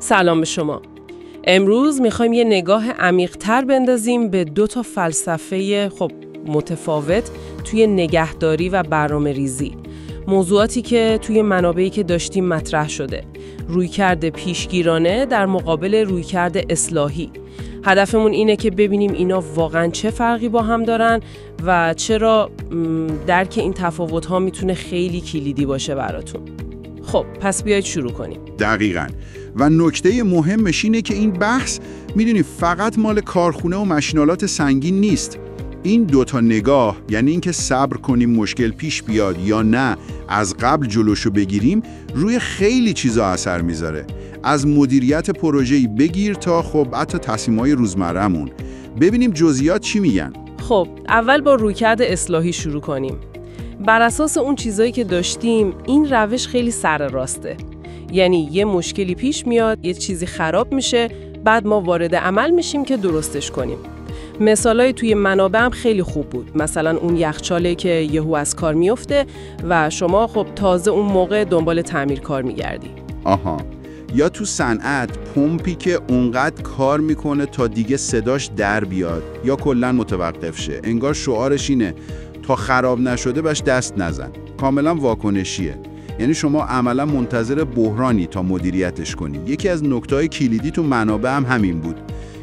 سلام به شما. امروز میخوایم یه نگاه عمیق‌تر بندازیم به 2 فلسفه متفاوت توی نگهداری و برنامه‌ریزی. موضوعاتی که توی منابعی که داشتیم مطرح شده. رویکرد پیشگیرانه در مقابل رویکرد اصلاحی. هدفمون اینه که ببینیم اینا واقعاً چه فرقی با هم دارن و چرا درک این تفاوت‌ها میتونه خیلی کلیدی باشه براتون. خب پس بیایید شروع کنیم. دقیقاً. و نکته مهمش اینه که این بحث میدونی فقط مال کارخونه و ماشینالات سنگین نیست. این 2 نگاه، یعنی اینکه صبر کنیم مشکل پیش بیاد یا نه از قبل جلوشو بگیریم، روی خیلی چیزا اثر میذاره. از مدیریت پروژه‌ای بگیر تا حتی تصمیم‌های روزمره‌مون. ببینیم جزئیات چی میگن. خب اول با رویکرد اصلاحی شروع کنیم. بر اساس اون چیزایی که داشتیم این روش خیلی سر راسته. یعنی یه مشکلی پیش میاد، یه چیزی خراب میشه، بعد ما وارد عمل میشیم که درستش کنیم. مثالای توی منابع هم خیلی خوب بود. مثلا اون یخچاله که یهو از کار میفته و شما تازه اون موقع دنبال تعمیر کار میگردی. آها. یا تو صنعت پمپی که اونقدر کار میکنه تا دیگه صداش در بیاد یا کلاً متوقف شه. انگار شعارش اینه تا خراب نشده بهش دست نزن. کاملا واکنشیه. یعنی شما عملا منتظر بحرانی تا مدیریتش کنی. یکی از نکته‌های کلیدی تو منابع هم همین بود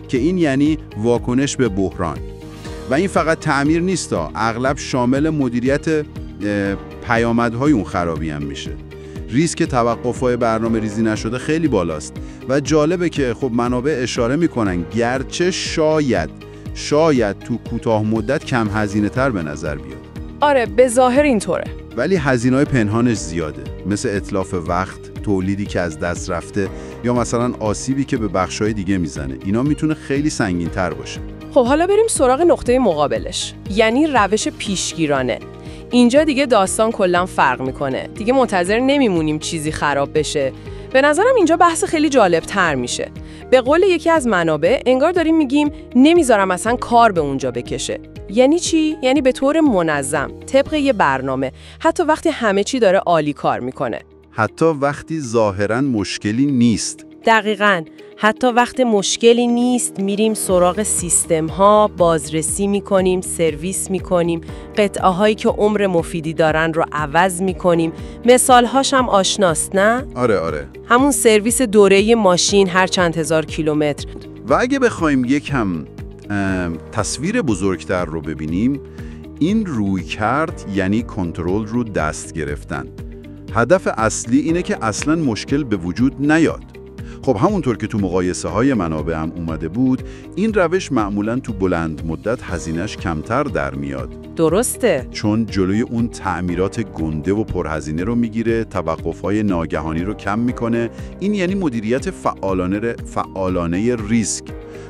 که این یعنی واکنش به بحران. و این فقط تعمیر نیست، اغلب شامل مدیریت پیامدهای اون خرابی هم میشه. ریسک توقف‌های برنامه‌ریزی نشده خیلی بالاست و جالبه که منابع اشاره میکنن گرچه شاید تو کوتاه مدت کم هزینه‌تر به نظر بیاد. آره به ظاهر اینطوره. ولی هزینه‌های پنهانش زیاده، مثل اتلاف وقت، تولیدی که از دست رفته یا مثلا آسیبی که به بخش‌های دیگه میزنه. اینا میتونه خیلی سنگین‌تر باشه. خب حالا بریم سراغ نقطه مقابلش، یعنی روش پیشگیرانه. اینجا دیگه داستان کلاً فرق میکنه. دیگه منتظر نمیمونیم چیزی خراب بشه. به نظرم اینجا بحث خیلی جالب‌تر میشه. به قول یکی از منابع انگار داریم میگیم نمیذارم اصلا کار به اونجا بکشه. یعنی چی؟ یعنی به طور منظم، طبق یه برنامه، حتی وقتی همه چی داره عالی کار میکنه. حتی وقتی ظاهراً مشکلی نیست. دقیقاً. حتی وقت مشکلی نیست میریم سراغ سیستم ها، بازرسی میکنیم، سرویس میکنیم، قطعه هایی که عمر مفیدی دارن رو عوض میکنیم. مثال هاش هم آشناست نه؟ آره. همون سرویس دوره‌ای ماشین هر چند هزار کیلومتر. و اگه بخوایم یکم تصویر بزرگتر رو ببینیم، این رویکرد یعنی کنترل رو دست گرفتن. هدف اصلی اینه که اصلاً مشکل به وجود نیاد. همونطور که تو مقایسه های منابع هم اومده بود، این روش معمولاً تو بلند مدت هزینه‌اش کمتر در میاد. درسته. چون جلوی اون تعمیرات گنده و پرهزینه رو میگیره، توقف‌های ناگهانی رو کم میکنه. این یعنی مدیریت فعالانه ریسک.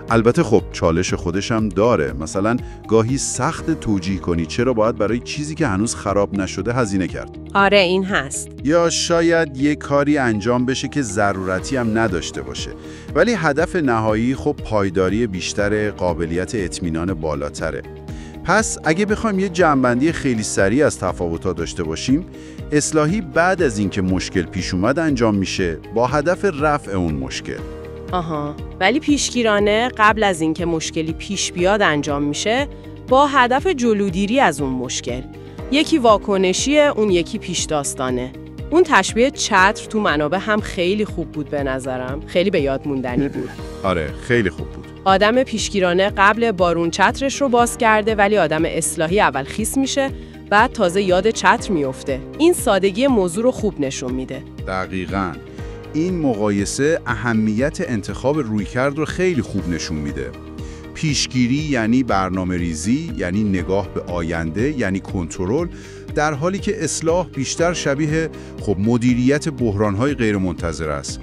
البته چالش خودش هم داره. مثلا گاهی سخت توجیه کنی چرا باید برای چیزی که هنوز خراب نشده هزینه کرد. آره این هست. یا شاید یه کاری انجام بشه که ضرورتی هم نداشته باشه، ولی هدف نهایی پایداری بیشتر، قابلیت اطمینان بالاتره. پس اگه بخوایم یه جمع‌بندی خیلی سریع از تفاوت‌ها داشته باشیم، اصلاحی بعد از اینکه مشکل پیش اومد انجام میشه با هدف رفع اون مشکل. ولی پیشگیرانه قبل از اینکه مشکلی پیش بیاد انجام میشه با هدف جلوگیری از اون مشکل. یکی واکنشیه، اون یکی پیش داستانه. اون تشبیه چتر تو منابع هم خیلی خوب بود به نظرم. خیلی به یاد موندنی بود. آره خیلی خوب بود. آدم پیشگیرانه قبل بارون چترش رو باز کرده، ولی آدم اصلاحی اول خیس میشه، بعد تازه یاد چتر میفته. این سادگی موضوع رو خوب نشون میده. دقیقاً. این مقایسه اهمیت انتخاب رویکرد رو خیلی خوب نشون میده. پیشگیری یعنی برنامه‌ریزی، یعنی نگاه به آینده، یعنی کنترل، در حالی که اصلاح بیشتر شبیه مدیریت بحران‌های غیرمنتظره است.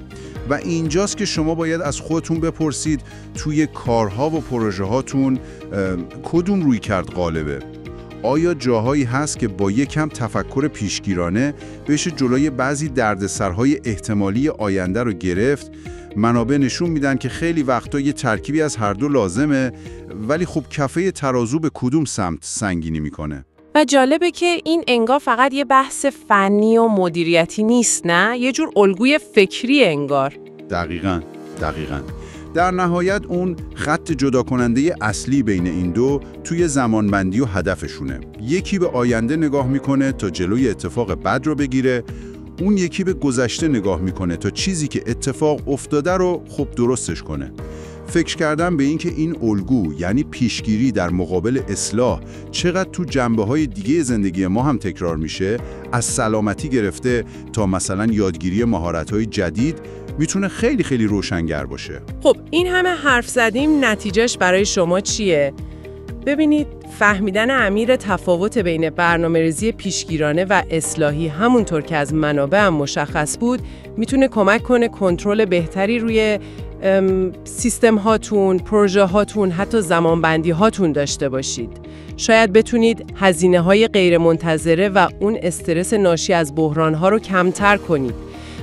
و اینجاست که شما باید از خودتون بپرسید توی کارها و پروژه‌هاتون کدوم رویکرد غالبه؟ آیا جاهایی هست که با یکم تفکر پیشگیرانه بشه جلوی بعضی دردسرهای احتمالی آینده رو گرفت؟ منابع نشون میدن که خیلی وقتا یه ترکیبی از هر دو لازمه، ولی کفه ترازو به کدوم سمت سنگینی میکنه؟ و جالبه که این انگار فقط یه بحث فنی و مدیریتی نیست، نه؟ یه جور الگوی فکری انگار. دقیقاً. دقیقاً. در نهایت اون خط جدا کننده اصلی بین این دو توی زمانبندی و هدفشونه. یکی به آینده نگاه میکنه تا جلوی اتفاق بد رو بگیره، اون یکی به گذشته نگاه میکنه تا چیزی که اتفاق افتاده رو خب درستش کنه. فکر کردم به این که این الگو یعنی پیشگیری در مقابل اصلاح چقدر تو جنبه‌های دیگه زندگی ما هم تکرار میشه، از سلامتی گرفته تا مثلا یادگیری مهارت‌های جدید، میتونه خیلی خیلی روشنگر باشه. خب این همه حرف زدیم، نتیجهش برای شما چیه؟ ببینید، فهمیدن امیر تفاوت بین برنامه‌ریزی پیشگیرانه و اصلاحی همونطور که از منابع هم مشخص بود، میتونه کمک کنه کنترل بهتری روی سیستم هاتون، پروژه هاتون، حتی زمانبندی هاتون داشته باشید. شاید بتونید هزینه های غیر منتظره و اون استرس ناشی از بحران ها رو کمتر کنید.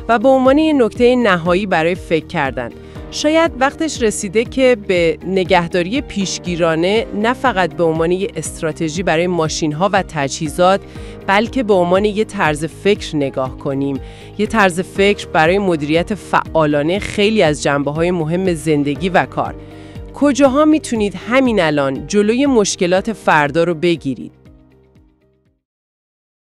و به عنوان یه نکته نهایی برای فکر کردن، شاید وقتش رسیده که به نگهداری پیشگیرانه نه فقط به عنوان یه استراتژی برای ماشین‌ها و تجهیزات، بلکه به عنوان یه طرز فکر نگاه کنیم. یه طرز فکر برای مدیریت فعالانه خیلی از جنبه‌های مهم زندگی و کار. کجاها میتونید همین الان جلوی مشکلات فردا رو بگیرید؟